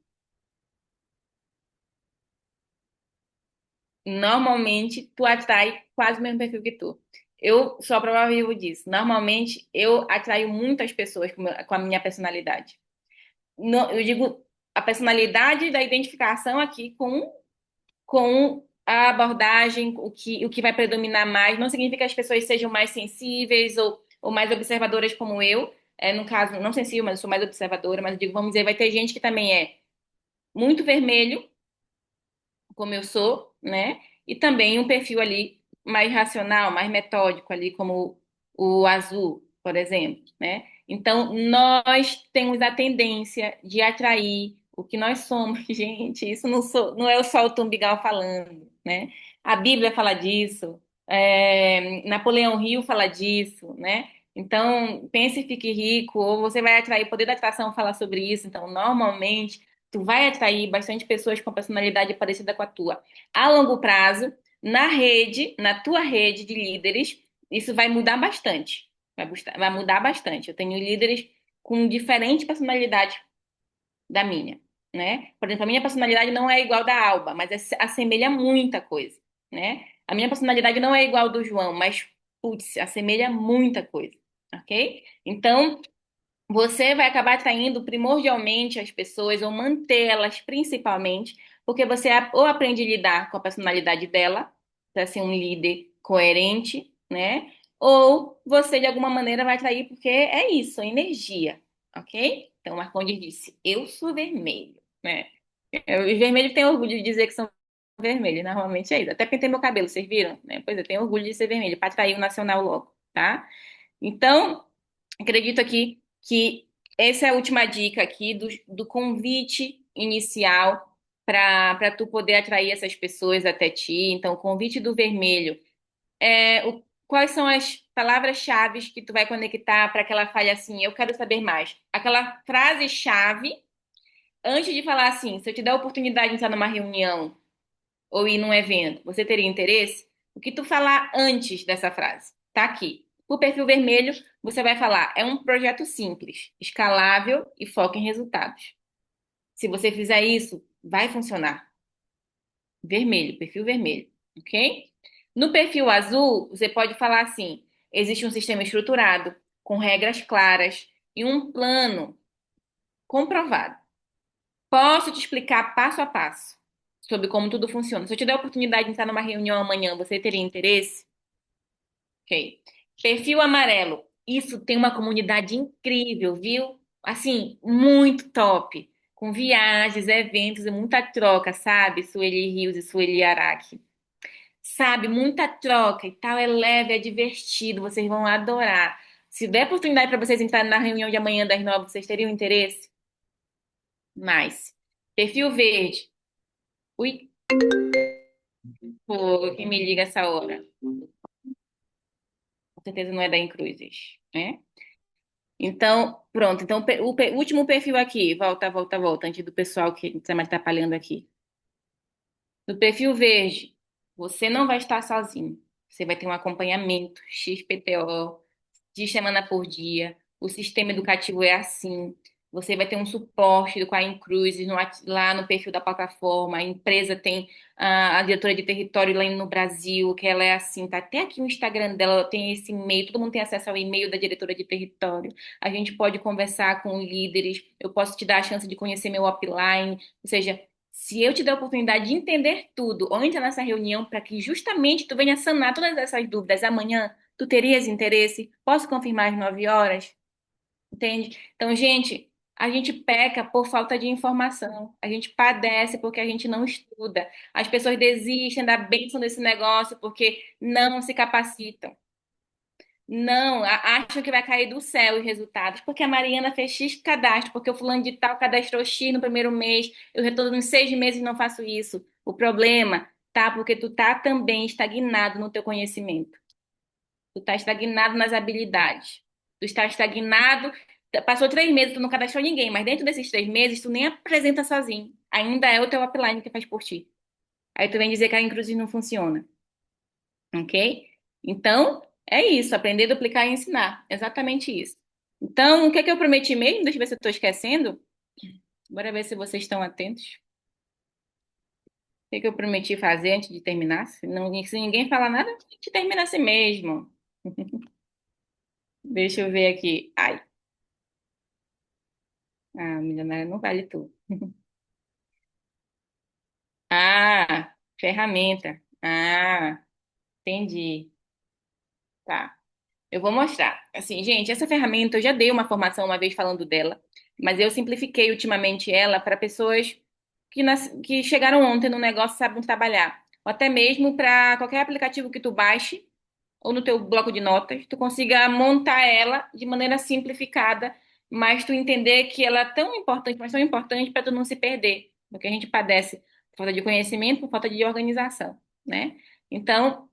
Normalmente tu atrai quase o mesmo perfil que tu. Eu sou a prova viva disso. Normalmente eu atraio muitas pessoas com a minha personalidade. Eu digo a personalidade da identificação aqui com a abordagem, o que vai predominar mais. Não significa que as pessoas sejam mais sensíveis ou mais observadoras como eu. No caso, não sensível, mas eu sou mais observadora. Mas eu digo, vamos dizer, vai ter gente que também é muito vermelho como eu sou, né? E também um perfil ali mais racional, mais metódico ali, como o azul, por exemplo, né? Então, nós temos a tendência de atrair o que nós somos, gente. Isso não é só o Tom Bigal falando, né? A Bíblia fala disso, Napoleão Hill fala disso, né? Então, pense e fique rico, ou você vai atrair, o poder da atração fala sobre isso. Então, normalmente tu vai atrair bastante pessoas com personalidade parecida com a tua. A longo prazo, na tua rede de líderes, isso vai mudar bastante. Vai mudar bastante. Eu tenho líderes com diferente personalidade da minha, né? Por exemplo, a minha personalidade não é igual da Alba, mas assemelha muita coisa, né? A minha personalidade não é igual do João, mas, putz, assemelha muita coisa, ok? Então, você vai acabar atraindo primordialmente as pessoas ou mantê-las principalmente, porque você ou aprende a lidar com a personalidade dela, para ser um líder coerente, né? Ou você de alguma maneira vai atrair porque é isso, é energia, ok? Então, Marcondes disse: Eu sou vermelho, né? Os vermelhos têm orgulho de dizer que são vermelhos, normalmente é isso. Até pintei meu cabelo, vocês viram? Né? Pois eu tenho orgulho de ser vermelho, para atrair o nacional logo, tá? Então, acredito aqui que essa é a última dica aqui do convite inicial para tu poder atrair essas pessoas até ti. Então, o convite do vermelho. Quais são as palavras-chave que tu vai conectar para que ela fale assim, eu quero saber mais? Aquela frase-chave, antes de falar assim, se eu te der a oportunidade de entrar numa reunião ou ir num evento, você teria interesse? O que tu falar antes dessa frase? Tá aqui. O perfil vermelho, você vai falar, é um projeto simples, escalável e foca em resultados. Se você fizer isso, vai funcionar. Vermelho, perfil vermelho, ok? No perfil azul, você pode falar assim: existe um sistema estruturado, com regras claras e um plano comprovado. Posso te explicar passo a passo sobre como tudo funciona. Se eu te der a oportunidade de entrar numa reunião amanhã, você teria interesse? Ok. Perfil amarelo. Isso tem uma comunidade incrível, viu? Assim, muito top. Com viagens, eventos e muita troca, sabe? Sueli Rios e Sueli Araque. Sabe? Muita troca e tal. É leve, é divertido. Vocês vão adorar. Se der oportunidade para vocês entrarem na reunião de amanhã das 9, vocês teriam interesse? Mais. Perfil verde. Ui, pô, quem me liga essa hora? Com certeza não é da Incruzes, né? Então, pronto. Então, o último perfil aqui. Volta, volta, volta. Antes do pessoal que está me atrapalhando aqui. No perfil verde, você não vai estar sozinho. Você vai ter um acompanhamento XPTO, de semana por dia. O sistema educativo é assim. Você vai ter um suporte do Quine Cruises lá no perfil da plataforma. A empresa tem a diretora de território lá no Brasil, que ela é assim, tá até aqui o Instagram dela, tem esse e-mail, todo mundo tem acesso ao e-mail da diretora de território. A gente pode conversar com líderes, eu posso te dar a chance de conhecer meu upline, ou seja, se eu te der a oportunidade de entender tudo, ou entrar nessa reunião para que justamente tu venha sanar todas essas dúvidas amanhã, tu terias interesse? Posso confirmar às 9 horas? Entende? Então, gente, a gente peca por falta de informação. A gente padece porque a gente não estuda. As pessoas desistem da bênção desse negócio porque não se capacitam. Não, acham que vai cair do céu os resultados, porque a Mariana fez X cadastro, porque o fulano de tal cadastrou X no primeiro mês, eu retorno nos 6 meses e não faço isso. O problema tá porque tu tá também estagnado no teu conhecimento. Tu tá estagnado nas habilidades. Tu está estagnado. Passou 3 meses, tu não cadastrou ninguém, mas dentro desses 3 meses, tu nem apresenta sozinho. Ainda é o teu upline que faz por ti. Aí tu vem dizer que a Inclusive não funciona, ok? Então, é isso, aprender, duplicar e ensinar. Exatamente isso. Então, o que é que eu prometi mesmo? Deixa eu ver se eu estou esquecendo. Bora ver se vocês estão atentos. O que é que eu prometi fazer antes de terminar? Se ninguém falar nada, a gente termina assim mesmo. Deixa eu ver aqui. Ai, milionária não vale tudo. Ah, ferramenta. Entendi. Tá. Eu vou mostrar. Assim, gente, essa ferramenta eu já dei uma formação uma vez falando dela, mas eu simplifiquei ultimamente ela para pessoas que chegaram ontem no negócio e sabem trabalhar. Ou até mesmo para qualquer aplicativo que tu baixe ou no teu bloco de notas, tu consiga montar ela de maneira simplificada, mas tu entender que ela é tão importante, mas tão importante para tu não se perder, porque a gente padece por falta de conhecimento, por falta de organização, né? Então,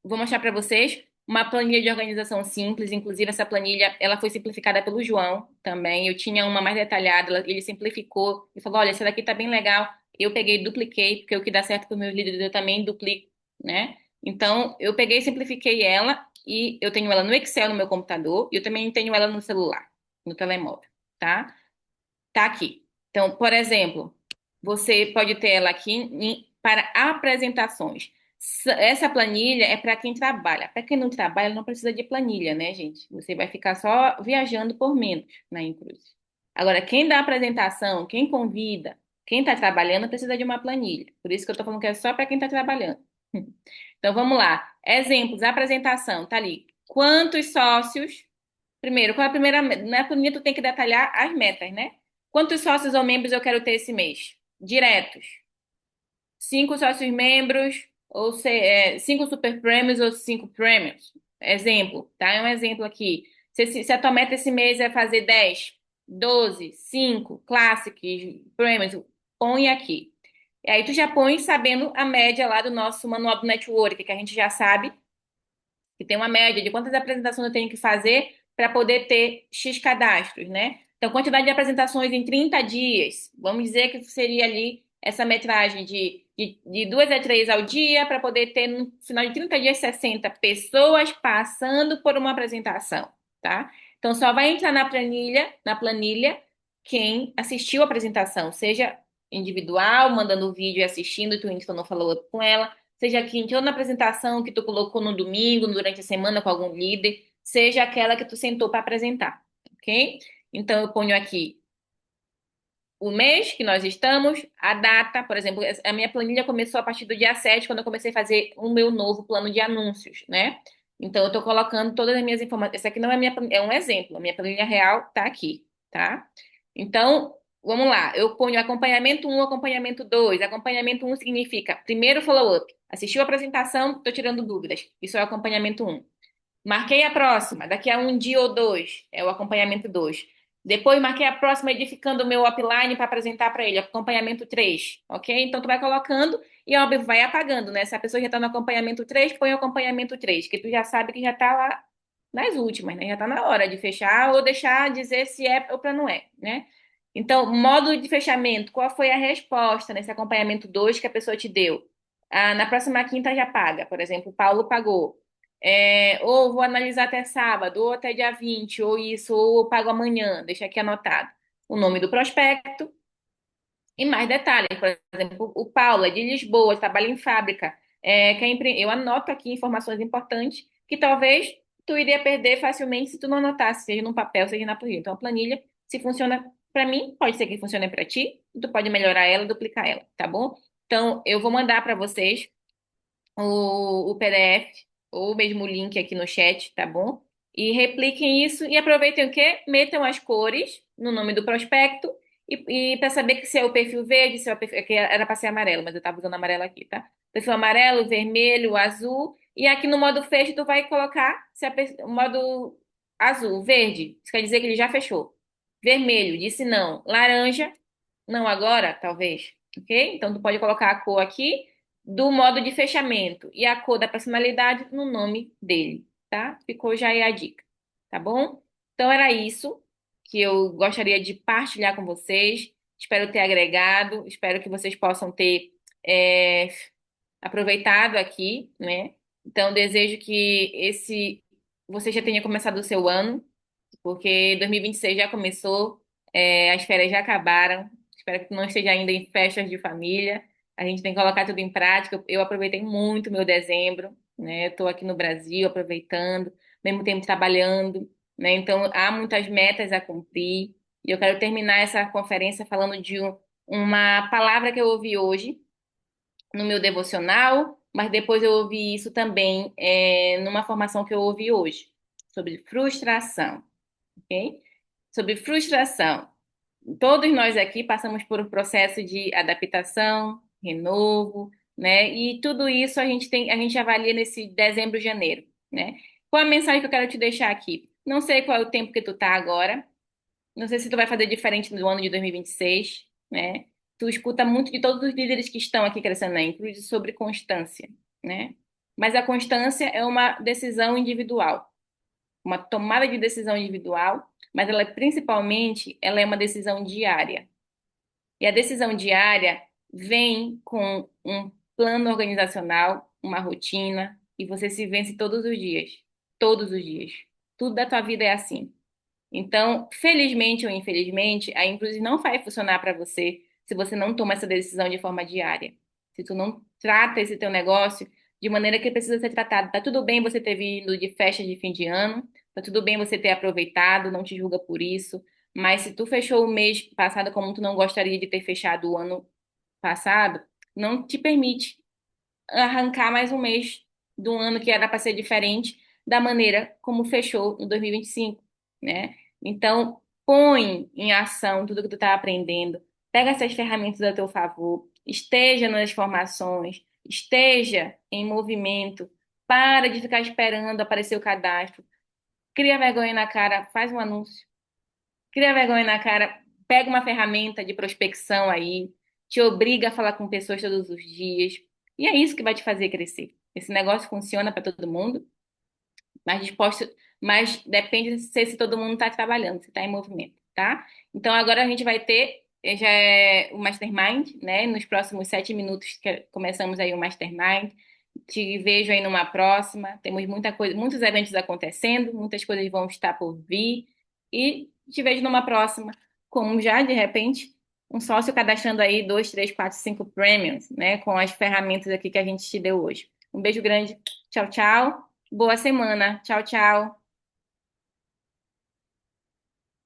vou mostrar para vocês uma planilha de organização simples. Inclusive, essa planilha ela foi simplificada pelo João também. Eu tinha uma mais detalhada, ele simplificou e falou: olha, essa daqui tá bem legal. Eu peguei e dupliquei, porque o que dá certo para os meus líderes eu também duplico, né? Então, eu peguei e simplifiquei ela e eu tenho ela no Excel no meu computador e eu também tenho ela no celular, no telemóvel, tá? Tá aqui. Então, por exemplo, você pode ter ela aqui para apresentações. Essa planilha é para quem trabalha. Para quem não trabalha, não precisa de planilha, né, gente? Você vai ficar só viajando por menos na Inclusive. Agora, quem dá apresentação, quem convida, quem está trabalhando, precisa de uma planilha. Por isso que eu estou falando que é só para quem está trabalhando. Então, vamos lá. Exemplos, apresentação, tá ali. Quantos sócios? Primeiro, qual é a primeira meta? Na planilha tu tem que detalhar as metas, né? Quantos sócios ou membros eu quero ter esse mês? Diretos. 5 sócios membros, ou 5 super prêmios ou 5 prêmios. Exemplo, tá? É um exemplo aqui. Se a tua meta esse mês é fazer 10, 12, 5 Classics, prêmios, põe aqui. E aí tu já põe sabendo a média lá do nosso manual do network, que a gente já sabe que tem uma média de quantas apresentações eu tenho que fazer para poder ter X cadastros, né? Então, quantidade de apresentações em 30 dias, vamos dizer que seria ali essa metragem de 2 a 3 ao dia, para poder ter, no final de 30 dias, 60 pessoas passando por uma apresentação, tá? Então, só vai entrar na planilha, quem assistiu a apresentação, seja individual, mandando vídeo e assistindo, e tu entrou no follow-up com ela, seja que entrou na apresentação que tu colocou no domingo, durante a semana com algum líder, seja aquela que tu sentou para apresentar, ok? Então, eu ponho aqui o mês que nós estamos, a data, por exemplo, a minha planilha começou a partir do dia 7, quando eu comecei a fazer o meu novo plano de anúncios, né? Então, eu estou colocando todas as minhas informações. Essa aqui não é minha, é um exemplo. A minha planilha real está aqui, tá? Então, vamos lá. Eu ponho acompanhamento 1, acompanhamento 2. Acompanhamento 1 significa primeiro follow-up. Assistiu a apresentação, estou tirando dúvidas. Isso é o acompanhamento 1. Marquei a próxima, daqui a um dia ou dois, é o acompanhamento 2. Depois marquei a próxima edificando o meu upline para apresentar para ele, acompanhamento 3, ok? Então tu vai colocando e óbvio vai apagando, né? Se a pessoa já está no acompanhamento 3, põe o acompanhamento 3, que tu já sabe que já está lá nas últimas, né? Já está na hora de fechar ou deixar dizer se é ou para não é, né? Então, módulo de fechamento, qual foi a resposta nesse acompanhamento 2 que a pessoa te deu? Na próxima quinta já paga, por exemplo, o Paulo pagou. Ou vou analisar até sábado, ou até dia 20 ou isso, ou eu pago amanhã, deixa aqui anotado. O nome do prospecto e mais detalhes. Por exemplo, o Paulo é de Lisboa, trabalha em fábrica. Eu anoto aqui informações importantes que talvez tu iria perder facilmente se tu não anotasse, seja no papel, seja na planilha. Então, a planilha, se funciona para mim, pode ser que funcione para ti, tu pode melhorar ela, duplicar ela, tá bom? Então, eu vou mandar para vocês o PDF ou mesmo o link aqui no chat, tá bom? E repliquem isso e aproveitem o quê? Metam as cores no nome do prospecto e para saber que se é o perfil verde, se é o perfil, é que era para ser amarelo, mas eu tava usando amarelo aqui, tá? Perfil amarelo, vermelho, azul e aqui no modo fecho tu vai colocar o modo azul, verde, isso quer dizer que ele já fechou. Vermelho, disse não. Laranja, não agora, talvez, ok? Então tu pode colocar a cor aqui do modo de fechamento e a cor da personalidade no nome dele, tá? Ficou já aí a dica, tá bom? Então era isso que eu gostaria de partilhar com vocês. Espero ter agregado, espero que vocês possam ter é, aproveitado aqui, né? Então desejo que esse você já tenha começado o seu ano, porque 2026 já começou, as férias já acabaram. Espero que não esteja ainda em festas de família. A gente tem que colocar tudo em prática. Eu aproveitei muito meu dezembro, né? Estou aqui no Brasil aproveitando, ao mesmo tempo trabalhando, né? Então há muitas metas a cumprir. E eu quero terminar essa conferência falando de uma palavra que eu ouvi hoje no meu devocional, mas depois eu ouvi isso também numa formação que eu ouvi hoje sobre frustração, ok? Sobre frustração. Todos nós aqui passamos por um processo de adaptação, renovo, né? E tudo isso a gente avalia nesse dezembro, janeiro, né? Qual a mensagem que eu quero te deixar aqui? Não sei qual é o tempo que tu tá agora, não sei se tu vai fazer diferente no ano de 2026, né? Tu escuta muito de todos os líderes que estão aqui crescendo na Include sobre constância, né? Mas a constância é uma decisão individual, uma tomada de decisão individual, mas ela é uma decisão diária. E a decisão diária vem com um plano organizacional, uma rotina, e você se vence todos os dias. Todos os dias. Tudo da tua vida é assim. Então, felizmente ou infelizmente, a Inclusive não vai funcionar para você se você não toma essa decisão de forma diária. Se tu não trata esse teu negócio de maneira que precisa ser tratado. Tá tudo bem você ter vindo de festa de fim de ano, tá tudo bem você ter aproveitado, não te julga por isso, mas se tu fechou o mês passado como tu não gostaria de ter fechado o ano passado, não te permite arrancar mais um mês do ano que era para ser diferente da maneira como fechou no 2025, né? Então, põe em ação tudo que tu está aprendendo, pega essas ferramentas a teu favor, esteja nas formações, esteja em movimento, para de ficar esperando aparecer o cadastro, cria vergonha na cara, faz um anúncio, cria vergonha na cara, pega uma ferramenta de prospecção aí, te obriga a falar com pessoas todos os dias. E é isso que vai te fazer crescer. Esse negócio funciona para todo mundo, mas disposto, mas depende de se todo mundo está trabalhando, se está em movimento, tá? Então agora a gente vai ter já o Mastermind, né? Nos próximos 7 minutos que começamos aí o Mastermind. Te vejo aí numa próxima. Temos muita coisa, muitos eventos acontecendo, muitas coisas vão estar por vir. E te vejo numa próxima, com já, de repente, um sócio cadastrando aí 2, 3, 4, 5 premiums, né? Com as ferramentas aqui que a gente te deu hoje. Um beijo grande. Tchau, tchau. Boa semana. Tchau, tchau.